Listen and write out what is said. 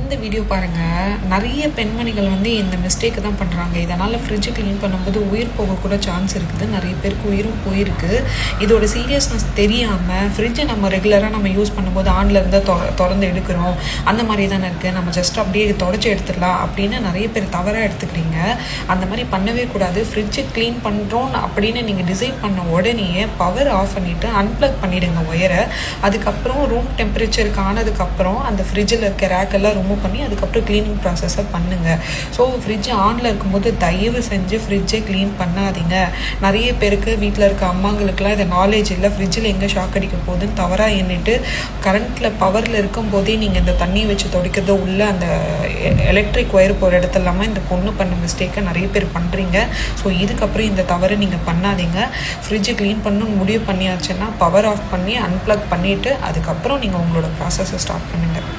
இந்த வீடியோ பாருங்கள். நிறைய பெண்மணிகள் இந்த மிஸ்டேக்கு தான் பண்ணுறாங்க. இதனால் ஃப்ரிட்ஜு க்ளீன் பண்ணும்போது உயிர் போக கூட சான்ஸ் இருக்குது. நிறைய பேருக்கு உயிரும் போயிருக்கு. இதோட சீரியஸ்னஸ் தெரியாமல் ஃப்ரிட்ஜை நம்ம ரெகுலராக யூஸ் பண்ணும்போது ஆன்லேருந்து திறந்து எடுக்கிறோம், அந்த மாதிரி தானே இருக்குது, நம்ம ஜஸ்ட் அப்படியே தொடச்சி எடுத்துடலாம் அப்படின்னு நிறைய பேர் தவறாக எடுத்துக்கிறீங்க. அந்த மாதிரி பண்ணவே கூடாது. ஃப்ரிட்ஜை க்ளீன் பண்ணுறோன்னு அப்படின்னு நீங்கள் டிசைட் பண்ண உடனேயே பவர் ஆஃப் பண்ணிவிட்டு அன்ப்ளக் பண்ணிவிடுங்க ஒயரை. அதுக்கப்புறம் ரூம் டெம்பரேச்சருக்கு ஆனதுக்கப்புறம் அந்த ஃப்ரிட்ஜில் இருக்க ரேக்கெல்லாம் ரிமூவ் பண்ணி அதுக்கப்புறம் க்ளீனிங் ப்ராசஸை பண்ணுங்கள். ஸோ ஃப்ரிட்ஜ் ஆனில் இருக்கும்போது தயவு செஞ்சு ஃப்ரிட்ஜை க்ளீன் பண்ணாதீங்க. நிறைய பேருக்கு வீட்டில் இருக்க அம்மாங்களுக்குலாம் இது நாலேஜ் இல்லை. ஃப்ரிட்ஜில் எங்கே ஷாக் அடிக்க போகுதுன்னு தவறாக எண்ணிட்டு கரண்ட்டில் பவரில் இருக்கும்போதே நீங்கள் இந்த தண்ணி வச்சு துடைக்கிறதோ உள்ள அந்த எலக்ட்ரிக் ஒயர் போகிற இடத்துலாமல் இந்த பொண்ணு பண்ண மிஸ்டேக்கை நிறைய பேர் பண்ணுறீங்க. ஸோ இதுக்கப்புறம் இந்த தவறை நீங்கள் பண்ணாதீங்க. ஃப்ரிட்ஜை க்ளீன் பண்ணணும்னு முடிவு பண்ணியாச்சுன்னா பவர் ஆஃப் பண்ணி அன்ப்ளக் பண்ணிவிட்டு அதுக்கப்புறம் நீங்கள் உங்களோட ப்ராசஸை ஸ்டார்ட் பண்ணுங்கள்.